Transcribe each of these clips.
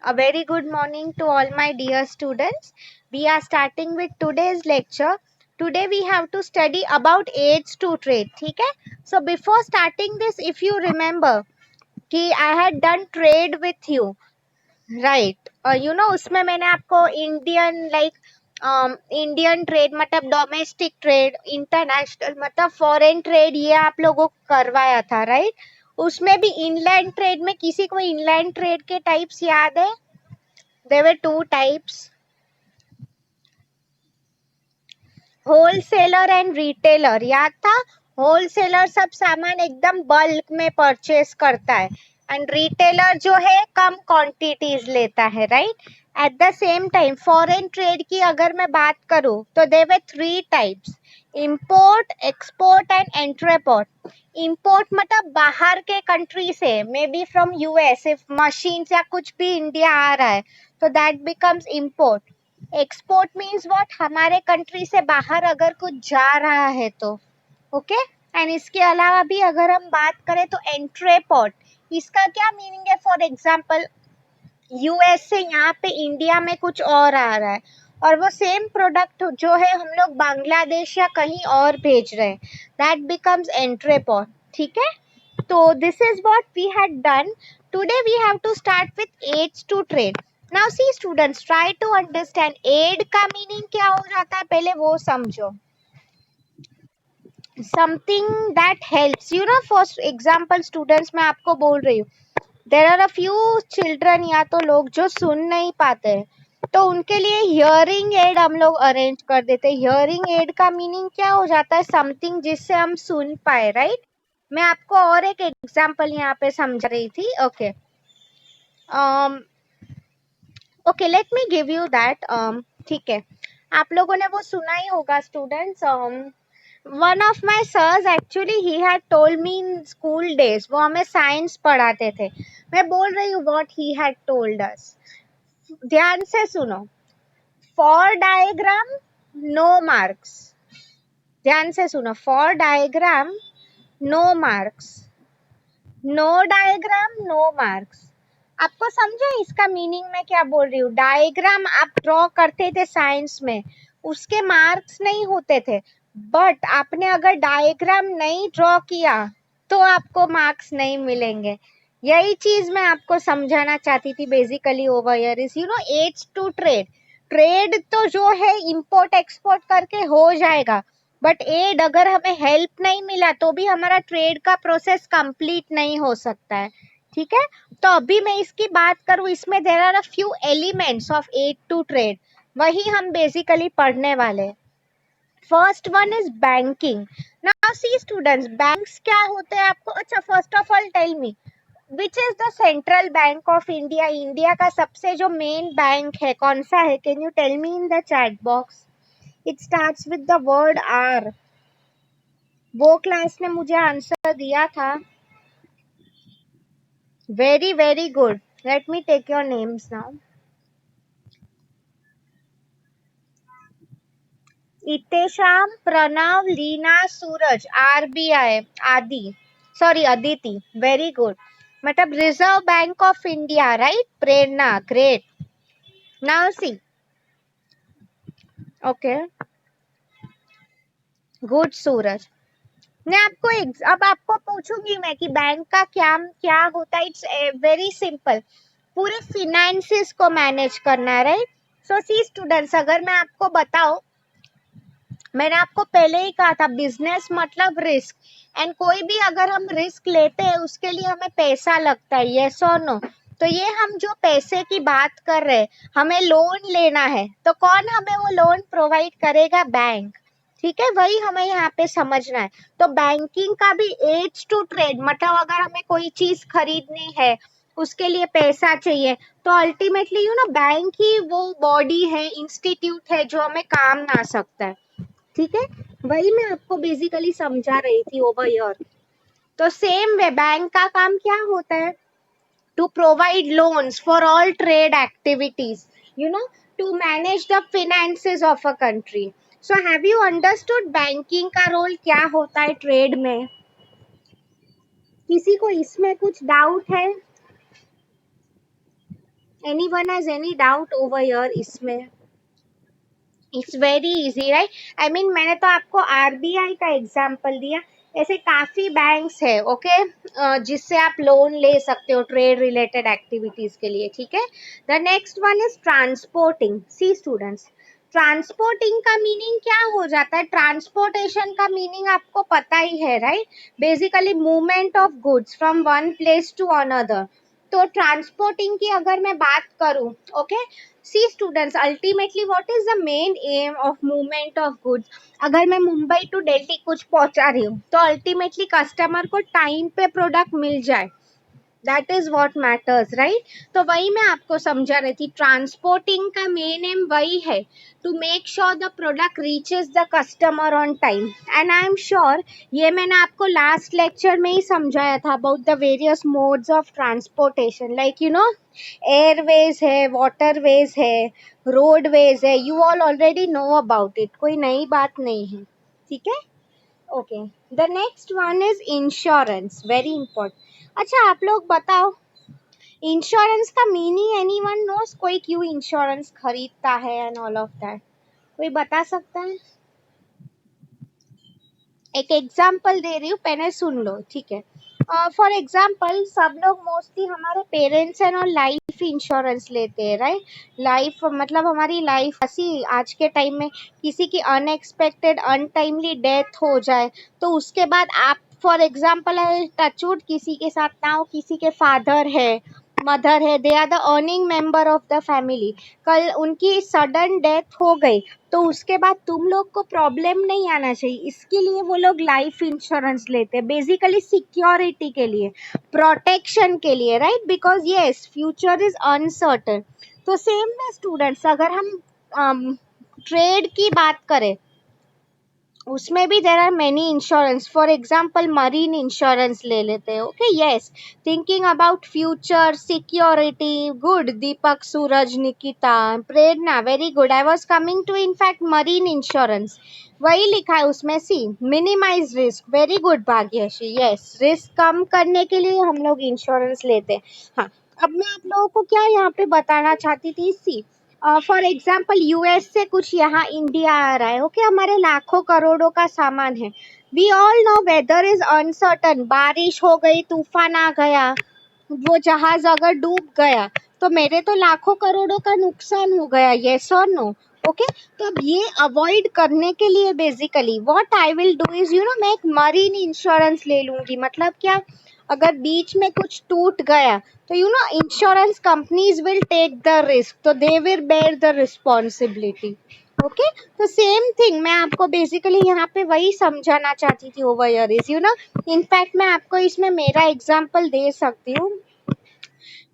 A very good morning to all my dear students. We are starting with today's lecture. Today we have to study about aids to trade. ठीक है? So before starting this, if you remember कि I had done trade with you, right? उसमें मैंने आपको Indian trade मतलब domestic trade, international मतलब foreign trade, ये आप लोगों को करवाया था, राइट? उसमें भी इनलैंड ट्रेड में किसी को इनलैंड ट्रेड के टाइप्स याद है? There were two types, wholesaler and retailer. याद था? होलसेलर सब सामान एकदम बल्क में परचेस करता है एंड रिटेलर जो है कम क्वांटिटीज लेता है, right? At the same time foreign trade की अगर मैं बात करूं तो there were three types, import, export and entrepot. Import मतलब बाहर के कंट्री से, may be from US, if machine या कुछ भी इंडिया आ रहा है तो that becomes import. Export means what, हमारे कंट्री से बाहर अगर कुछ जा रहा है तो, ओके. एंड इसके अलावा भी अगर हम बात करें तो एंट्रीपोर्ट, इसका क्या मीनिंग है? फॉर एग्जांपल यूएस से यहाँ पे इंडिया में कुछ और आ रहा है और वो सेम प्रोडक्ट जो है हम लोग बांग्लादेश या कहीं और भेज रहे हैं, दैट बिकम्स एंट्रीपोर्ट. ठीक है? तो this is what we had done. Today we have to start with aids to trade. Now see students, try to understand aid का मीनिंग क्या हो जाता है, पहले वो समझो. Something that helps, for example students मैं आपको बोल रही हूँ, there are a few children या तो लोग जो सुन नहीं पाते हैं, तो उनके लिए हियरिंग एड हम लोग अरेंज कर देते हैं. हियरिंग एड का मीनिंग क्या हो जाता है? समथिंग जिससे हम सुन पाए, राइट? मैं आपको और एक एग्जांपल यहाँ पे समझा रही थी. Okay okay, let me give you that. ठीक है, आप लोगों ने वो सुना ही होगा students. One of my sirs actually he had told me in school days, वो हमें साइंस पढ़ाते थे. मैं बोल रही हूँ what he had told us. ध्यान से सुनो. For diagram no marks. ध्यान से सुनो. For diagram no marks, no diagram no marks. आपको समझे इसका मीनिंग मैं क्या बोल रही हूँ? डायग्राम आप ड्रॉ करते थे साइंस में, उसके मार्क्स नहीं होते थे, बट आपने अगर डायग्राम नहीं ड्रॉ किया तो आपको मार्क्स नहीं मिलेंगे. यही चीज मैं आपको समझाना चाहती थी basically over here is aids to trade. Trade तो जो है इंपोर्ट एक्सपोर्ट करके हो जाएगा, बट एड अगर हमें हेल्प नहीं मिला तो भी हमारा ट्रेड का प्रोसेस कंप्लीट नहीं हो सकता है. ठीक है? तो अभी मैं इसकी बात करूं, इसमें there are a few elements of aid to trade, वही हम बेसिकली पढ़ने वाले हैं. First one is banking. Now see students, banks क्या होते हैं आपको? अच्छा, first of all tell me which is the central bank of India. India का सबसे जो मेन बैंक है कौन सा है? Can you tell me in the chat box? It starts with the word R. वो क्लास ने मुझे आंसर दिया था. Very very good. Let me take your names now. Itesham, Pranav, Leena, Suraj, RBI, आदि, सॉरी अदिति. Very good. मतलब reserve bank of India, right? Prerna, great. Now see, okay, good Suraj. मैं आपको अब आपको पूछूंगी मैं कि बैंक का क्या क्या होता है. It's very simple. पूरे फिनेंसेस को मैनेज करना है, राइट? सो सी स्टूडेंट्स, अगर मैं आपको बताऊं, मैंने आपको पहले ही कहा था बिजनेस मतलब रिस्क, एंड कोई भी अगर हम रिस्क लेते हैं उसके लिए हमें पैसा लगता है, यस और नो? तो ये हम जो पैसे की बात कर रहे हैं, हमें लोन लेना है तो कौन हमें वो लोन प्रोवाइड करेगा? बैंक. ठीक है, वही हमें यहाँ पे समझना है. तो बैंकिंग का भी एज टू ट्रेड मतलब अगर हमें कोई चीज खरीदनी है, उसके लिए पैसा चाहिए, तो अल्टीमेटली बैंक ही वो बॉडी है, इंस्टीट्यूट है जो हमें काम आ सकता है. ठीक है, वही मैं आपको बेसिकली समझा रही थी ओवर हियर. तो सेम वे बैंक का काम क्या होता है? To provide loans for all trade activities, to manage the finances of a country. So have you understood banking का रोल क्या होता है ट्रेड में? किसी को इसमें कुछ डाउट है? Anyone has any doubt over here इसमें? It's very easy right. I mean मैंने तो आपको आरबीआई का एग्जांपल दिया, ऐसे काफी बैंक्स है ओके, जिससे आप लोन ले सकते हो ट्रेड रिलेटेड एक्टिविटीज के लिए, ठीक है। The next one is transporting. See students, transporting का मीनिंग क्या हो जाता है? ट्रांसपोर्टेशन का मीनिंग आपको पता ही है right, basically movement of goods from one place to another. तो ट्रांसपोर्टिंग की अगर मैं बात करूं, okay, see students, ultimately what is the main aim of movement of goods? अगर मैं मुंबई टू दिल्ली कुछ पहुंचा रही हूँ तो अल्टीमेटली कस्टमर को टाइम पे प्रोडक्ट मिल जाए, that is what matters right. तो वही मैं आपको समझा रही थी, ट्रांसपोर्टिंग का मेन एम वही है, to make sure the product reaches the customer on time. And I am sure ये मैंने आपको लास्ट लेक्चर में ही समझाया था about the various modes of transportation, like you know airways है, वाटरवेज है, रोडवेज है, you all already know about it, कोई नई बात नहीं है, ठीक है। Okay, the next one is insurance, very important. अच्छा आप लोग बताओ, इंश्योरेंस का मीनिंग एनीवन नोस? कोई क्यों इंश्योरेंस खरीदता है एंड ऑल ऑफ दैट, कोई बता सकता है? एक एग्जाम्पल दे रही हूँ, पहले सुन लो, ठीक है। फॉर एग्जाम्पल सब लोग मोस्टली हमारे पेरेंट्स हैं और लाइफ इंश्योरेंस लेते हैं राइट। लाइफ मतलब हमारी लाइफ ऐसी आज के टाइम में किसी की अनएक्सपेक्टेड अनटाइमली डेथ हो जाए तो उसके बाद आप फॉर एग्जाम्पल टचवुड किसी के साथ ना हो, किसी के फादर है, मदर है, they are the earning member of the family, कल उनकी सडन डेथ हो गई तो उसके बाद तुम लोग को प्रॉब्लम नहीं आना चाहिए, इसके लिए वो लोग लाइफ इंश्योरेंस लेते हैं, बेसिकली सिक्योरिटी के लिए, प्रोटेक्शन के लिए right, because yes future is uncertain. तो सेम में स्टूडेंट्स अगर हम ट्रेड की बात करें उसमें भी there are many insurance, for example marine insurance ले लेते हैं okay, yes, thinking about future security, good, Deepak, Suraj, Nikita, Prerna, very good, I was coming to in fact marine insurance, वही लिखा है उसमें, see minimise risk, very good Bhagyashree, yes, risk कम करने के लिए हम लोग इंश्योरेंस लेते हैं। हाँ, अब मैं आप लोगों को क्या यहाँ पे बताना चाहती थी, सी फॉर एग्जाम्पल यूएस से कुछ यहाँ इंडिया आ रहा है ओके, हमारे लाखों करोड़ों का सामान है, we all know weather is uncertain, बारिश हो गई, तूफान आ गया, वो जहाज अगर डूब गया तो मेरे तो लाखों करोड़ों का नुकसान हो गया, यस और नो, ओके। तो अब ये अवॉइड करने के लिए basically what I will do is you no मैं एक मरीन इंश्योरेंस ले लूंगी, मतलब क्या, अगर बीच में कुछ टूट गया तो you know insurance companies will take the risk, तो they will bear the responsibility okay. तो सेम थिंग मैं आपको बेसिकली यहाँ पे वही समझाना चाहती थी over here is you know, in fact मैं आपको इसमें मेरा एग्जांपल दे सकती हूँ।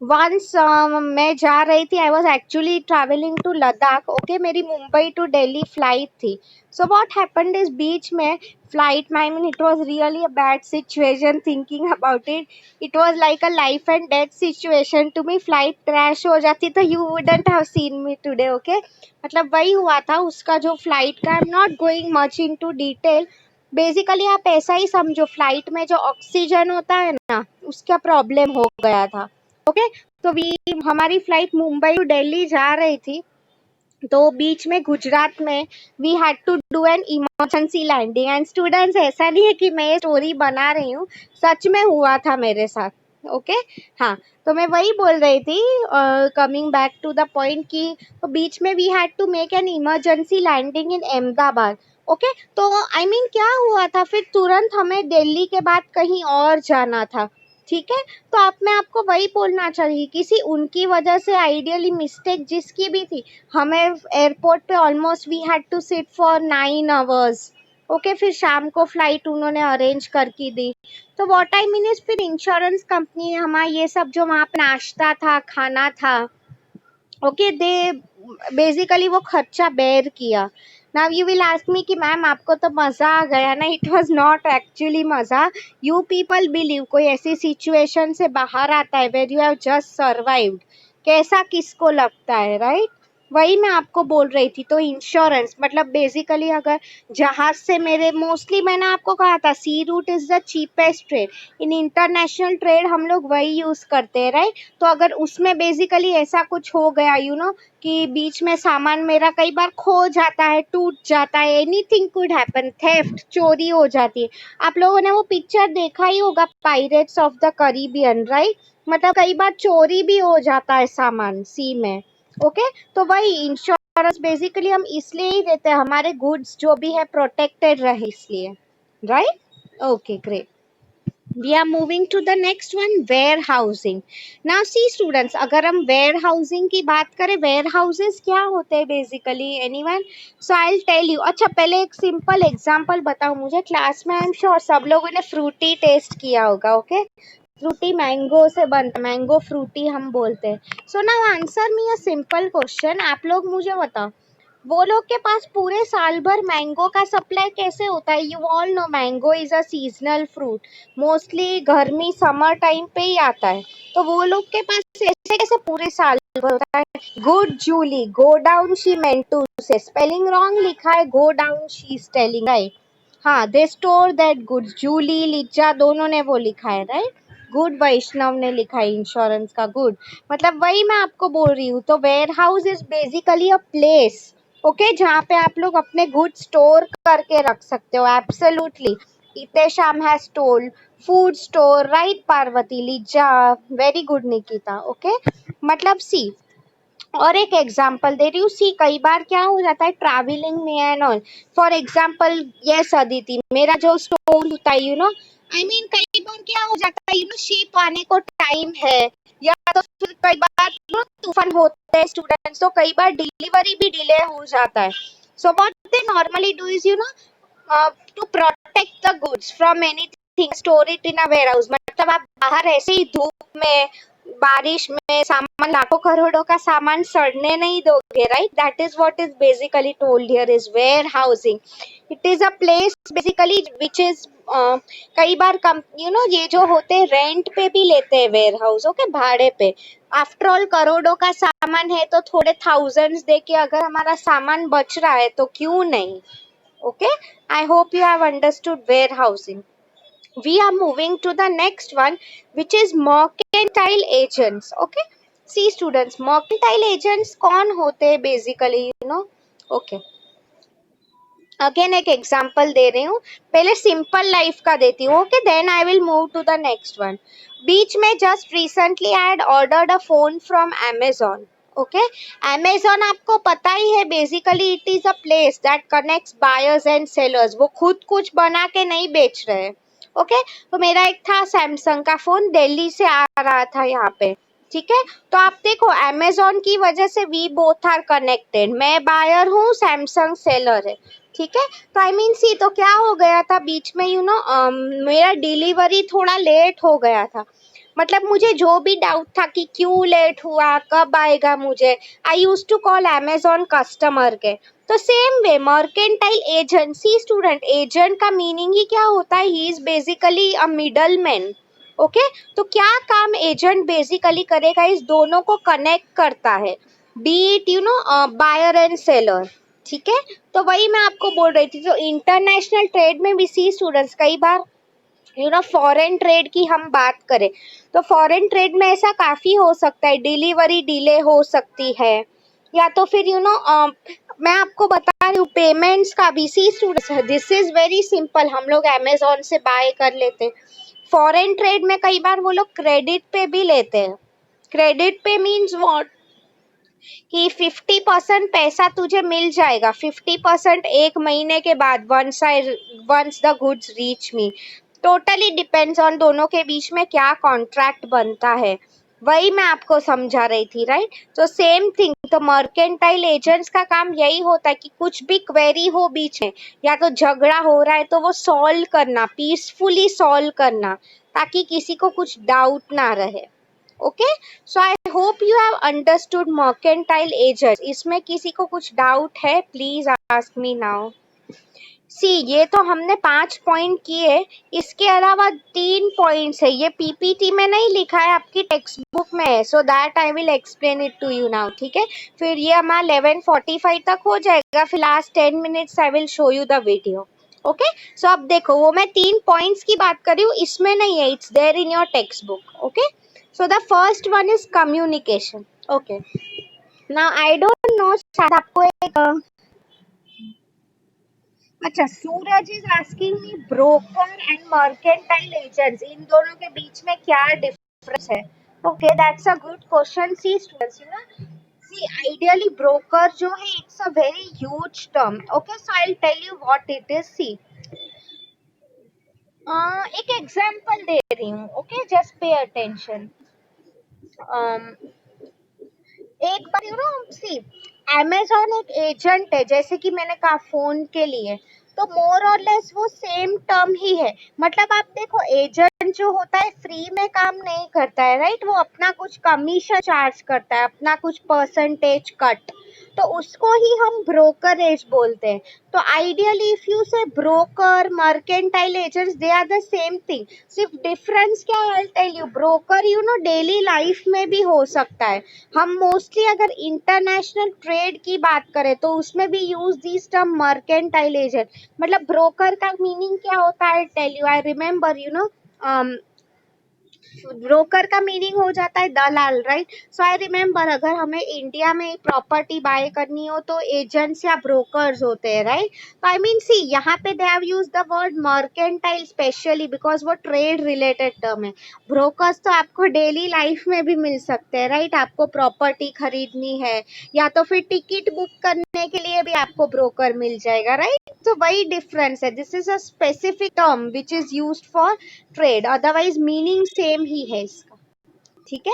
वंस मैं जा रही थी, I was actually travelling to Ladakh okay, मेरी मुंबई टू दिल्ली फ्लाइट थी। सो वॉट हैपेंड इज बीच में फ्लाइट में, I mean it was really a bad situation, thinking about it, it was like a life and death situation to me, flight crash हो जाती तो you wouldn't have seen me today okay, मतलब वही हुआ था उसका जो फ्लाइट का, I am not going much into detail, basically आप ऐसा ही समझो फ्लाइट में जो ऑक्सीजन होता है ना उसका प्रॉब्लम हो गया था ओके। तो वी हमारी फ्लाइट मुंबई टू दिल्ली जा रही थी, तो बीच में गुजरात में we had to do an emergency landing, and students ऐसा नहीं है कि मैं ये स्टोरी बना रही हूँ, सच में हुआ था मेरे साथ ओके। हाँ, तो मैं वही बोल रही थी, coming back to the point कि तो बीच में we had to make an emergency landing in Ahmedabad okay. तो आई मीन क्या हुआ था फिर तुरंत हमें दिल्ली के बाद कहीं और जाना था, ठीक है। तो अब मैं आपको वही बोलना चाहिए, किसी उनकी वजह से आइडियली मिस्टेक जिसकी भी थी, हमें एयरपोर्ट पे almost we had to sit for 9 hours okay, फिर शाम को फ्लाइट उन्होंने अरेंज करके दी। तो व्हाट आई मीन इज फिर इंश्योरेंस कंपनी हमारा ये सब जो वहाँ पे नाश्ता था खाना था ओके, दे बेसिकली वो खर्चा बेयर किया। Now you will ask me कि मैम आपको तो मज़ा आ गया ना, इट वाज नॉट एक्चुअली मज़ा, यू पीपल बिलीव कोई ऐसी सिचुएशन से बाहर आता है where you have just survived, कैसा किसको लगता है राइट। वही मैं आपको बोल रही थी। तो इंश्योरेंस मतलब बेसिकली अगर जहाज से मेरे मोस्टली मैंने आपको कहा था sea route is the cheapest trade in international trade, हम लोग वही यूज करते हैं राइट। तो अगर उसमें बेसिकली ऐसा कुछ हो गया कि बीच में सामान मेरा कई बार खो जाता है, टूट जाता है, एनीथिंग कुड हैपन, थेफ्ट चोरी हो जाती है। आप लोगों ने वो पिक्चर देखा ही होगा pirates of the Caribbean right. मतलब कई बार चोरी भी हो जाता है सामान सी में। ओके तो वही इंश्योरेंस बेसिकली हम इसलिए ही देते हैं, हमारे गुड्स जो भी है प्रोटेक्टेड रहे इसलिए, right. Okay great. We are moving to the next one, warehousing. Now see students, अगर हम वेयर हाउसिंग की बात करें, वेयर हाउसेस क्या होते हैं basically, anyone? So I will tell you. अच्छा पहले एक सिंपल एग्जांपल बताओ मुझे, क्लास में आई एम श्योर सब लोगों ने फ्रूटी टेस्ट किया होगा। ओके फ्रूटी मैंगो से बनता, मैंगो फ्रूटी हम बोलते हैं। So now answer me a simple question, आप लोग मुझे बताओ वो लोग के पास पूरे साल भर मैंगो का सप्लाई कैसे होता है? You all no mango is a seasonal fruit, mostly गर्मी समर टाइम पे ही आता है। तो वो लोग के पास ऐसे कैसे पूरे साल भर होता है? Good Julie, go down she meant to say, spelling wrong लिखा है, go down she is telling right. हाँ they store that goods, Julie Lisa दोनों ने वो लिखा है राइट। गुड वैष्णव ने लिखा है इंश्योरेंस का गुड। मतलब वही मैं आपको बोल रही हूँ। तो warehouse is basically a place, okay जहाँ पे आप लोग अपने गुड स्टोर करके रख सकते हो। Absolutely Itesham has told food store right, Parvati Lisa, very good Nikita. Okay मतलब सी, और एक एग्जाम्पल दे रही हूँ, सी कई बार क्या हो जाता है ट्रैवलिंग में and all. For example yes Aditi, मेरा जो स्टोर होता है आई मीन कई बार क्या हो जाता है शिप आने को टाइम है, या तो फिर कई बार तूफान होते हैं स्टूडेंट्स, तो कई बार डिलीवरी भी डिले हो जाता है। So what they normally do is to protect the goods from anything, store it in a warehouse. मतलब आप बाहर ऐसे ही धूप में बारिश में सामान, लाखों करोड़ों का सामान सड़ने नहीं दोगे right. That is what is basically told here is warehousing. It is a place basically which is कई बार कम ये जो होते हैं रेंट पे भी लेते हैं वेयर हाउस, ओके भाड़े पे। आफ्टर ऑल करोड़ों का सामान है तो थोड़े थाउजेंड्स दे के अगर हमारा सामान बच रहा है तो क्यों नहीं। Okay I hope you have understood warehousing. we are moving to the next one, which is mercantile agents. Okay see students, mercantile agents कौन होते हैं basically okay अगेन एक एग्जांपल दे रही हूँ, पहले सिंपल लाइफ का देती हूँ okay, then I will move to the next one. बीच में just recently I had ordered a phone from Amazon। Okay Amazon आपको पता ही है basically it is a place that connects buyers and sellers, वो खुद कुछ बना के नहीं बेच रहे हैं। ओके तो मेरा एक था सैमसंग का फोन, दिल्ली से आ रहा था यहाँ पे, ठीक है। तो आप देखो Amazon की वजह से वी बोथ आर कनेक्टेड, मैं बायर हूँ सैमसंग सेलर है, ठीक है। तो आई मीन सी तो क्या हो गया था बीच में मेरा डिलीवरी थोड़ा लेट हो गया था। मतलब मुझे जो भी डाउट था कि क्यों लेट हुआ, कब आएगा, मुझे I use to call Amazon customer के। तो same way mercantile agency student, agent का मीनिंग ही क्या होता है, he is basically a middle man. Okay तो क्या काम एजेंट बेसिकली करेगा, इस दोनों को कनेक्ट करता है, be it buyer and seller, ठीक है। तो वही मैं आपको बोल रही थी, जो इंटरनेशनल ट्रेड में भी सी स्टूडेंट्स कई बार फॉरेन ट्रेड की हम बात करें तो फॉरेन ट्रेड में ऐसा काफी हो सकता है, डिलीवरी डिले हो सकती है, या तो फिर मैं आपको बता रही हूँ पेमेंट्स का भी see students, this is very simple, हम लोग Amazon से बाय कर लेते हैं। फॉरेन ट्रेड में कई बार वो लोग क्रेडिट पे भी लेते हैं। क्रेडिट पे मीन्स व्हाट, कि 50% पैसा तुझे मिल जाएगा, 50% एक महीने के बाद, once the goods reach me. Totally depends on दोनों के बीच में क्या कॉन्ट्रैक्ट बनता है, वही मैं आपको समझा रही थी राइट। तो सेम थिंग, तो मर्केंटाइल एजेंट्स का काम यही होता है कि कुछ भी क्वेरी हो बीच में, या तो झगड़ा हो रहा है तो वो सॉल्व करना, पीसफुली सॉल्व करना, ताकि किसी को कुछ डाउट ना रहे। Okay so I hope you have understood mercantile agent. इसमें किसी को कुछ डाउट है, प्लीज आस्क मी नाउ। सी ये तो हमने 5 पॉइंट किए, इसके अलावा 3 पॉइंट्स है, ये पीपीटी में नहीं लिखा है, आपकी टेक्स्ट बुक में है, so that I will explain it to you now, ठीक है। फिर ये हमारा 11:45 तक हो जाएगा, फिर last 10 minutes I will show you the video. Okay, so अब देखो वो मैं 3 पॉइंट्स की बात कर रही हूँ, इसमें नहीं है, it's there in your text book. Okay, so the first one is communication. Okay, now I don't know, शायद आपको एक अच्छा, Suraj is asking me broker and mercantile agents, इन दोनों के बीच में क्या डिफरेंस है? Okay, that's a good question. See students, you know, see ideally broker जो है it's a very huge term. Okay, so I will tell you what it is. सी एक एग्जांपल दे रही हूँ, ओके, जस्ट पे अटेंशन। एक बार you know, C Amazon एक agent है, जैसे कि मैंने कहा फोन के लिए, तो मोर और लेस वो सेम टर्म ही है। मतलब आप देखो, एजेंट जो होता है फ्री में काम नहीं करता है, राइट, वो अपना कुछ कमीशन चार्ज करता है, अपना कुछ परसेंटेज कट, तो उसको ही हम ब्रोकरेज बोलते हैं। तो ideally if you say broker, mercantile agents, they are the same thing, सिर्फ डिफरेंस क्या है, I tell you. Broker you know daily life में भी हो सकता है, हम मोस्टली अगर इंटरनेशनल ट्रेड की बात करें तो उसमें भी use this term mercantile agent. मतलब ब्रोकर का मीनिंग क्या होता है, tell you, I remember, you know, broker का मीनिंग हो जाता है दलाल, राइट। सो आई रिमेम्बर, अगर हमें इंडिया में प्रॉपर्टी बाय करनी हो तो एजेंट्स या ब्रोकर्स होते हैं, राइट। तो आई मीन सी यहाँ पे they have used the word mercantile specially because वो ट्रेड रिलेटेड टर्म है। ब्रोकर्स तो आपको डेली लाइफ में भी मिल सकते हैं, राइट। आपको प्रॉपर्टी खरीदनी है या तो फिर टिकट बुक करने के लिए भी आपको ब्रोकर मिल जाएगा, राइट। तो वही डिफरेंस है, this is a specific term which is used for trade, otherwise meaning same ही है इसका, ठीक है।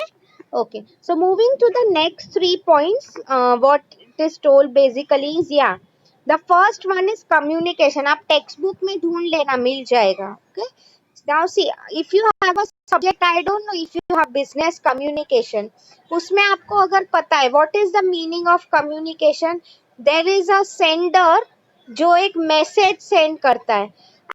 Okay, so moving to the next 3 points, what it is told basically is, या the first one is communication, आप text book में ढूंढ लेना, मिल जाएगा। Okay, now see, if you have a subject, I don't know if you have business communication, उसमें आपको अगर पता है what is the meaning of communication, there is a sender जो एक मैसेज सेंड करता है,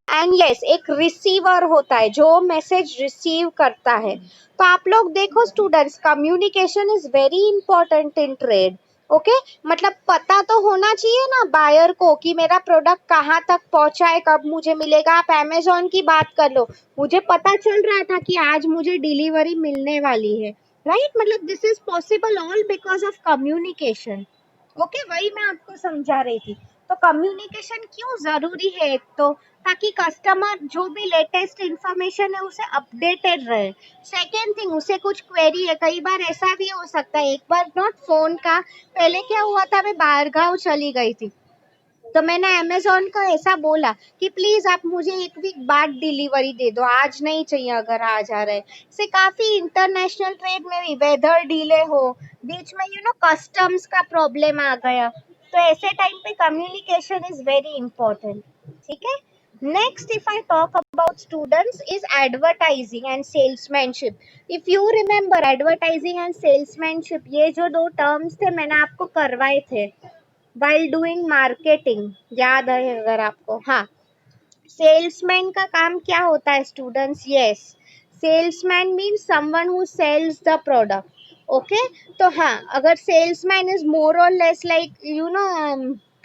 एंड यस एक रिसीवर होता है जो मैसेज रिसीव करता है। तो आप लोग देखो students, communication is very important in trade. Okay, मतलब पता तो होना चाहिए ना बायर को कि मेरा प्रोडक्ट कहाँ तक पहुंचा है, कब मुझे मिलेगा। आप अमेजोन की बात कर लो, मुझे पता चल रहा था कि आज मुझे डिलीवरी मिलने वाली है, राइट। मतलब this is possible all because of communication. Okay, वही मैं आपको समझा रही थी। तो कम्युनिकेशन क्यों जरूरी है, एक तो ताकि कस्टमर जो भी लेटेस्ट इंफॉर्मेशन है उसे अपडेटेड रहे। सेकेंड थिंग, उसे कुछ क्वेरी है, कई बार ऐसा भी हो सकता है, एक बार नॉट फोन का, पहले क्या हुआ था, मैं बाहर गाँव चली गई थी, तो मैंने अमेजोन को ऐसा बोला कि प्लीज आप मुझे एक वीक बाद डिलीवरी दे दो, आज नहीं चाहिए अगर आज आ रहे। से काफी इंटरनेशनल ट्रेड में भी वेदर डिले हो, बीच में यू नो कस्टम्स का प्रॉब्लम आ गया, तो ऐसे टाइम पे कम्युनिकेशन इज वेरी इंपॉर्टेंट, ठीक है। Next if I talk about students is advertising and salesmanship. If you remember, advertising and salesmanship ये जो दो टर्म्स थे मैंने आपको करवाए थे while doing marketing, याद है अगर आपको? हाँ, सेल्समैन का काम क्या होता है students? Yes, salesman means someone who sells the product. Okay, तो हाँ, अगर सेल्समैन इज मोर और less like you know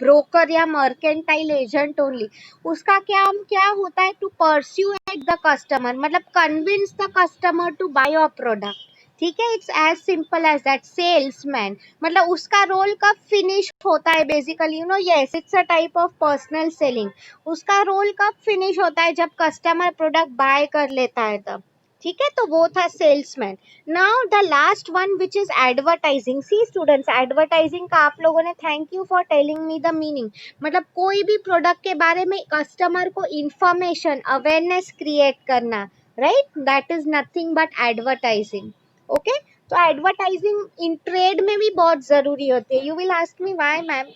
broker या मर्केंटाइल एजेंट ओनली, उसका काम क्या होता है? To pursue at the customer, मतलब convince the customer to buy your product, ठीक है। It's as simple as that, salesman. मतलब उसका रोल कब फिनिश होता है basically, you know, yes it's a type of personal selling. उसका रोल कब फिनिश होता है? जब कस्टमर प्रोडक्ट बाय कर लेता है तब, ठीक है। तो वो था salesman. Now the last one which is advertising. See students, advertising का आप लोगों ने, thank you for telling me the meaning, मतलब कोई भी प्रोडक्ट के बारे में कस्टमर को इंफॉर्मेशन, अवेयरनेस क्रिएट करना, right, that is nothing but advertising. Okay, तो एडवर्टाइजिंग इन ट्रेड में भी बहुत जरूरी होती है। You will ask me why ma'am,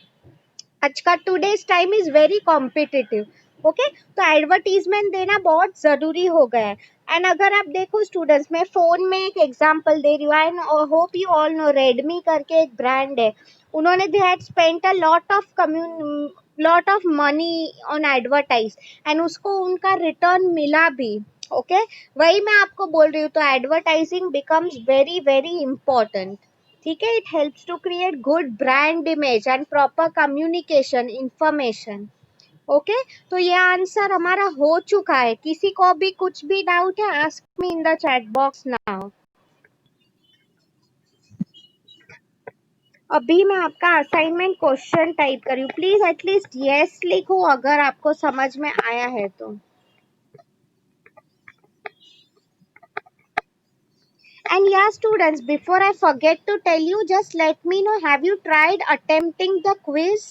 आज का today's time is very competitive. Okay, तो एडवर्टीजमेंट देना बहुत जरूरी हो गया है। एंड अगर आप देखो स्टूडेंट्स, मैं फोन में एक एग्जांपल दे रही हूँ, and hope you all no, Redmi करके एक ब्रांड है, उन्होंने they had spent a lot of lot of money on advertise and उसको उनका रिटर्न मिला भी. ओके वही मैं आपको बोल रही हूँ. तो advertising becomes very very important. ठीक है. It helps to create good brand image and proper communication information. Okay तो ये आंसर हमारा हो चुका है. किसी को भी कुछ भी डाउट है ask me in the chat box now. अभी मैं आपका असाइनमेंट क्वेश्चन टाइप कर रही हूँ. प्लीज एटलीस्ट यस लिखो अगर आपको समझ में आया है तो. And yeah, students, before I forget to tell you, just let me know, have you tried attempting the quiz?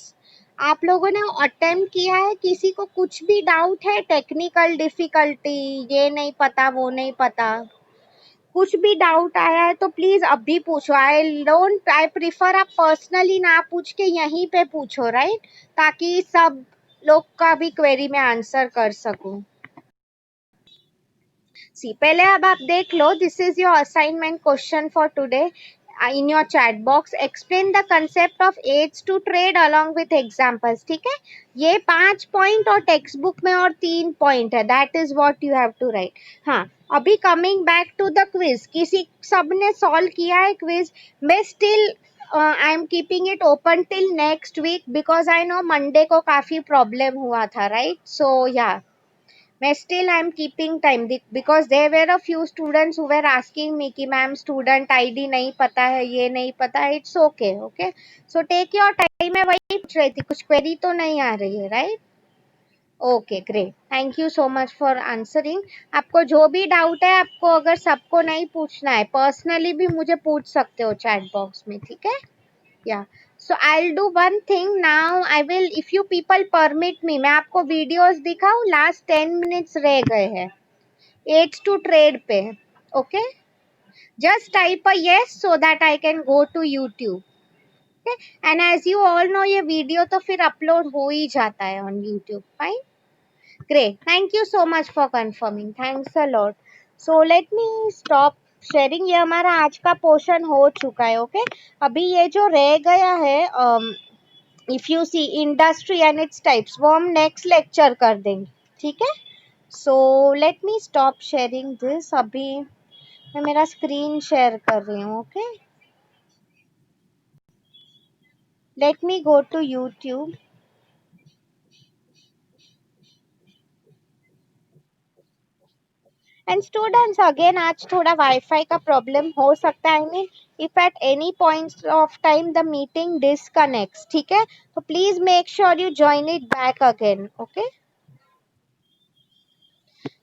आप लोगों ने अटेम्प्ट किया है? किसी को कुछ भी डाउट है, टेक्निकल डिफिकल्टी, ये नहीं पता वो नहीं पता, कुछ भी डाउट आया है तो प्लीज अभी पूछो. आई प्रिफर आप पर्सनली ना पूछ के यहीं पे पूछो, राइट, ताकि सब लोग का भी क्वेरी में आंसर कर सकूं. सी पहले अब आप देख लो. This is your assignment question for today. In your chat box explain the concept of aids to trade along with examples. ठीक है. ये 5 पॉइंट और टेक्स्ट बुक में और 3 पॉइंट है. That is what you have to write. हाँ अभी coming back to the quiz. किसी सब ने सॉल्व किया है क्विज? मैं still I am keeping it open till next week because I know Monday को काफी प्रॉब्लम हुआ था, राइट. सो या मैं still I'm keeping time because there were a few students who were asking me कि मैम स्टूडेंट आईडी नहीं पता है, ये नहीं पता है. It's okay. Okay so take your time. मैं वही पूछ रही थी कुछ क्वेरी तो नहीं आ रही है, right. Okay great. Thank you so much for answering. आपको जो भी डाउट है, आपको अगर सबको नहीं पूछना है, पर्सनली भी मुझे पूछ सकते हो चैट बॉक्स में. ठीक है. या so I'll do one thing now. I will, if you people permit me, मैं आपको वीडियोस दिखाऊं. लास्ट 10 मिनट्स रह गए हैं एड्स टू ट्रेड पे. Okay just type a yes so that I can go to YouTube. And as you all know ये video तो फिर अपलोड हो ही जाता है on YouTube. Fine. Great. Thank you so much for confirming. Thanks a lot. So let me stop sharing. ये हमारा आज का पोर्शन हो चुका है. ओके अभी ये जो रह गया है, if you see industry and its types, वो हम नेक्स्ट लेक्चर कर देंगे. ठीक है. So let me stop sharing this. अभी मैं मेरा स्क्रीन शेयर कर रही हूँ. Okay let me go to YouTube. And students again आज थोड़ा वाईफाई का प्रॉब्लम हो सकता है. I mean if at any point of time the meeting disconnects. ठीक है. तो please make sure you join it back again. Okay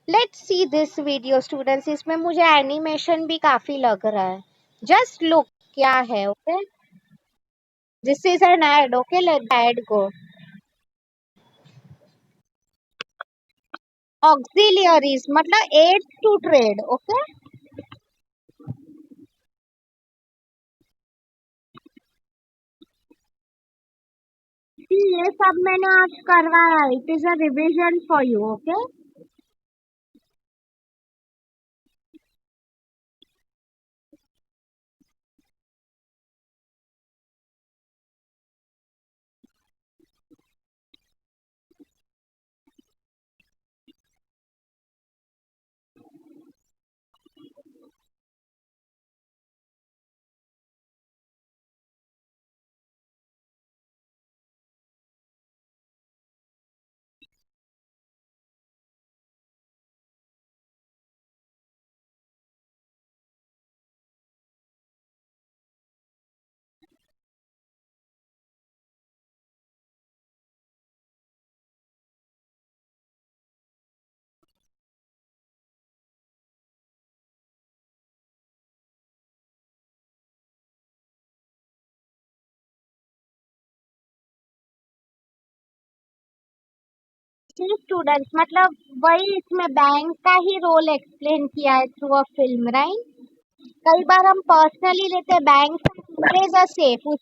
let's see this video students. इसमें मुझे एनिमेशन भी काफी लग रहा है. जस्ट लुक क्या है. Okay this is an aid. Okay let the aid go. Auxiliaries मतलब एड्स टू ट्रेड. ओके ये सब मैंने आज करवाया. It is a revision for you. Okay students मतलब वही इसमें बैंक का ही रोल एक्सप्लेन किया है थ्रू अ फिल्म, राइट. कई बार हम पर्सनली लेते हैं बैंक सेफ.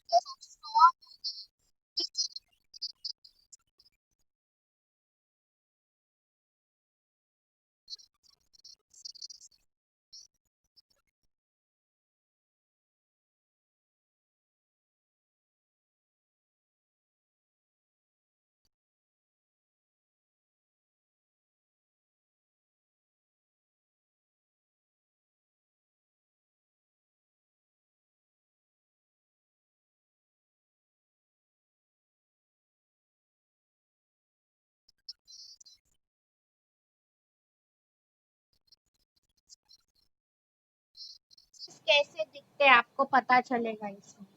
कैसे दिखते हैं आपको पता चलेगा इसमें.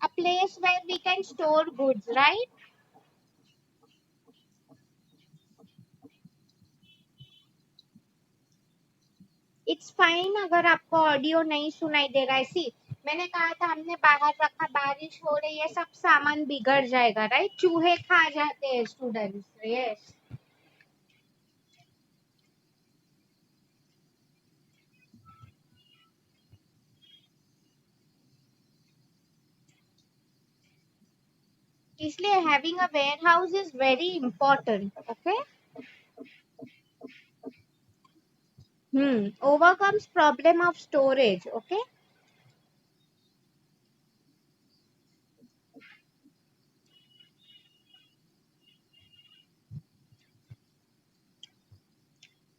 A place where we can store goods, right? It's fine अगर आपको ऑडियो नहीं सुनाई दे रहा है. सी, मैंने कहा था हमने बाहर रखा, बारिश हो रही है, सब सामान बिगड़ जाएगा, राइट? चूहे खा जाते हैं स्टूडेंट्स. यस. इसलिए having a warehouse is very important. Okay. Overcomes problem of storage. Okay.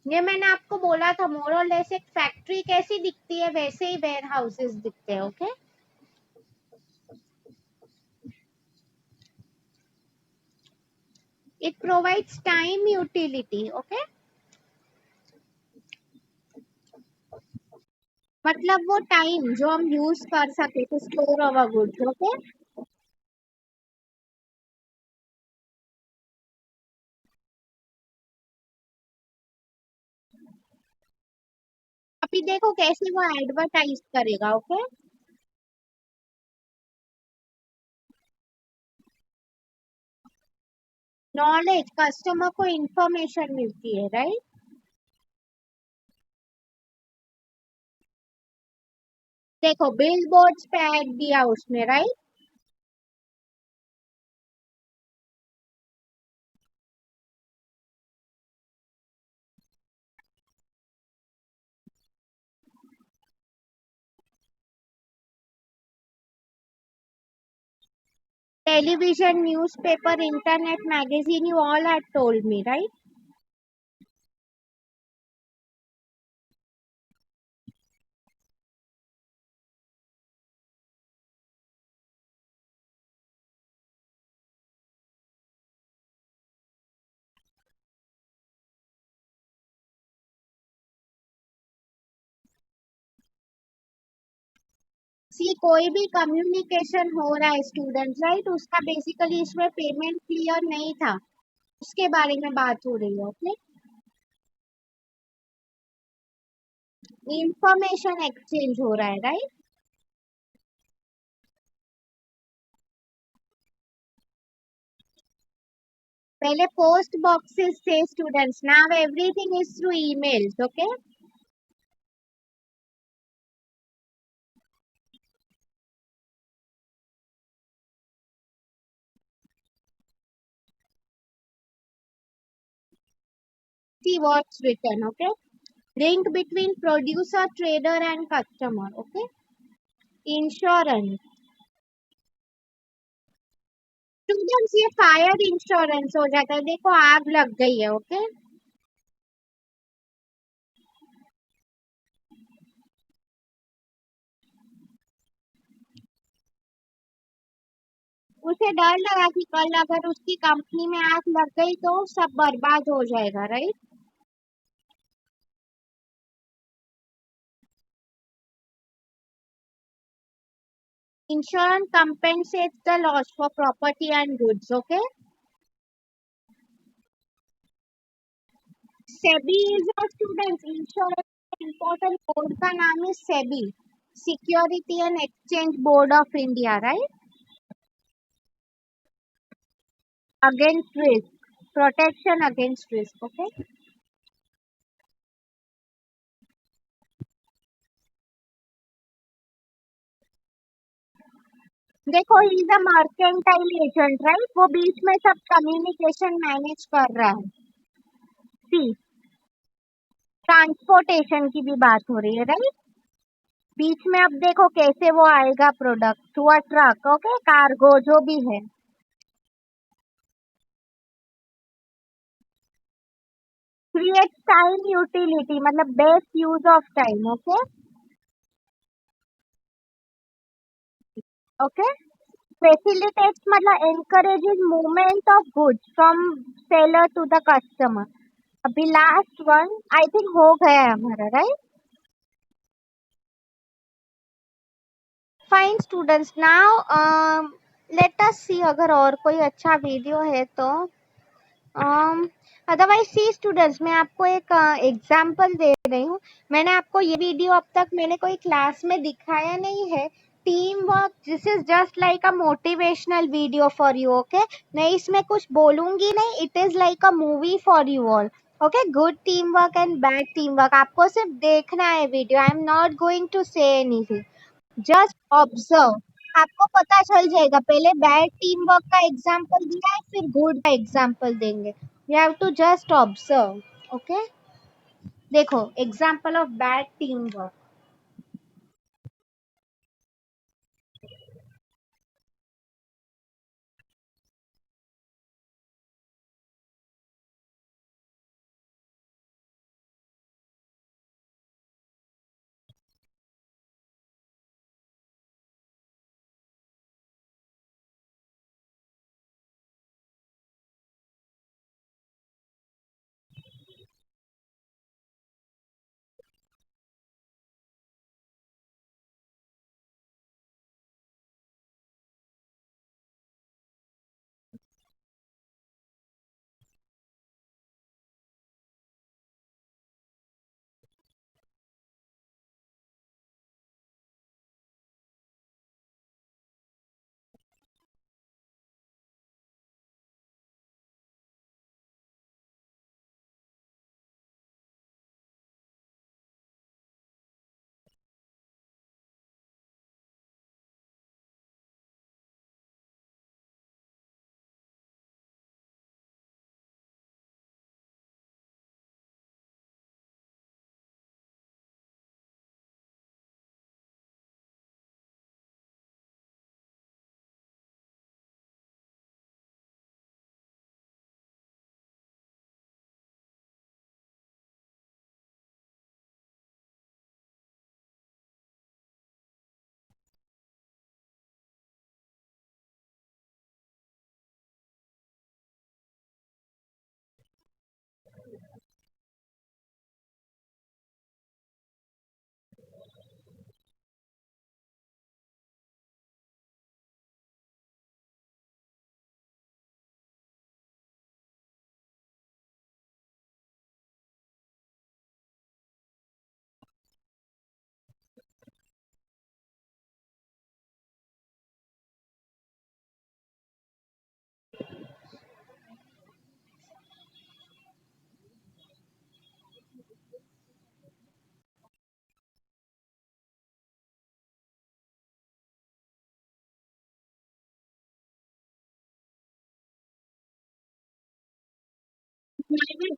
ये मैंने आपको बोला था, मोर और लेस एक फैक्ट्री कैसी दिखती है वैसे ही वेयर हाउसेस दिखते हैं. Okay. It provides time utility. Okay. मतलब वो टाइम जो हम यूज कर सके to store our goods. Okay. अभी देखो कैसे वो एडवर्टाइज करेगा. ओके. नॉलेज, कस्टमर को इंफॉर्मेशन मिलती है, राइट? देखो बिल बोर्ड्स पे ऐड दिया उसने, right? Television, newspaper, internet, magazine, you all had told me, right? सी, कोई भी कम्युनिकेशन हो रहा है स्टूडेंट्स, राइट? उसका बेसिकली इसमें पेमेंट क्लियर नहीं था, उसके बारे में बात हो रही है. ओके. इंफॉर्मेशन एक्सचेंज हो रहा है, राइट? पहले पोस्ट बॉक्सेस थे students, now everything is through emails. Okay. See what's written. Okay. Link between producer, trader and customer. Okay. Insurance. Students ये फायर इंश्योरेंस हो जाता है. देखो आग लग गई है. ओके. उसे डर लगा कि कल अगर उसकी कंपनी में आग लग गई तो सब बर्बाद हो जाएगा, right? Insurance compensates the loss for property and goods. Okay. SEBI is a student insurance. Important board का नाम है SEBI, security and exchange board of India, right? Against risk, protection against risk. Okay. देखो he is a mercantile agent, right? वो बीच में सब communication manage कर रहा है. सी, ट्रांसपोर्टेशन की भी बात हो रही है, राइट? बीच में अब देखो कैसे वो आएगा product through a truck. Okay. Cargo जो भी है. क्रिएट टाइम यूटिलिटी मतलब best use of time. Okay. Okay. Facilitates मतलब encourages movement of goods from seller to the customer. अभी लास्ट वन आई थिंक हो गया है हमारा, right? Fine students, now let us see अगर और कोई अच्छा वीडियो है तो। अदरवाइज सी स्टूडेंट्स, मैं आपको एक एग्जांपल दे रही हूँ। मैंने आपको ये वीडियो अब तक मैंने कोई क्लास में दिखाया नहीं है। Teamwork, this is just like a motivational video for you, okay? मैं इसमें कुछ बोलूंगी नहीं, it is like a movie for you all. Okay, good teamwork and bad team work, आपको सिर्फ देखना है video. I am not going to say anything, just observe. आपको पता चल जाएगा, पहले बैड टीम वर्क का एग्जांपल दिया है, फिर गुड का एग्जांपल देंगे। You have to just observe, okay? देखो, example of bad team work.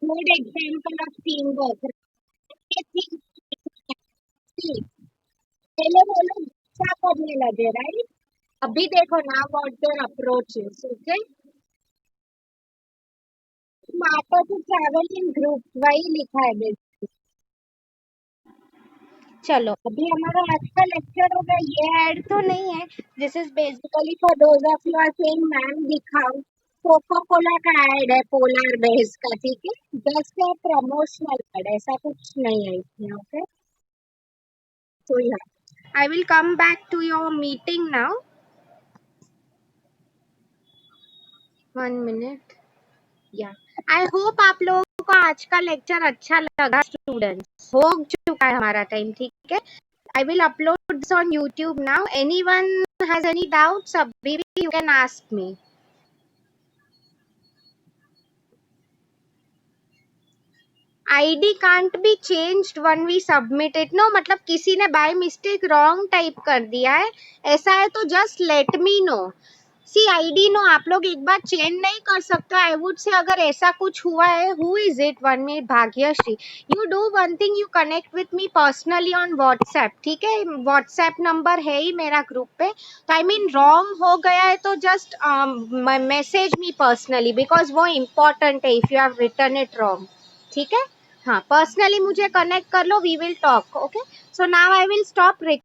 Good example of team work. पहले वो लोग गुस्सा करने लगे, राइट? अभी देखो ना what their approach is, okay? Matter to travel in group, वही लिखा है बेसिकली। चलो, अभी हमारा आज का लेक्चर होगा, ये ऐड तो नहीं है। This is basically for those of you are saying ma'am दिखाओ, कोका कोला का ऐड है पोलर बेस का, ठीक है? जस्ट अ प्रमोशनल ऐड, ऐसा कुछ नहीं है इसमें, okay? So yeah, I will come back to your meeting now. 1 minute. Yeah. I hope आप लोगों को आज का लेक्चर अच्छा लगा स्टूडेंट्स। हो चुका है हमारा टाइम, ठीक है? I will upload this on YouTube now. Anyone has any doubts? अभी भी you can ask me. ID can't be changed when we submit it. No, मतलब किसी ने by mistake wrong type कर दिया है, ऐसा है तो just let me know. सी आईडी नो, आप लोग एक बार चेंज नहीं कर सकते। आई वुड से अगर ऐसा कुछ हुआ है, who is it? 1 minute, Bhagyashree. You do one thing, you connect with me personally on WhatsApp, ठीक है? व्हाट्सएप नंबर है ही मेरा ग्रुप पे। तो आई मीन रॉन्ग हो गया है तो just message me personally, because वो इम्पोर्टेंट है if you have written it wrong, ठीक है? हाँ, पर्सनली मुझे कनेक्ट कर लो, we will talk, okay? So now I will stop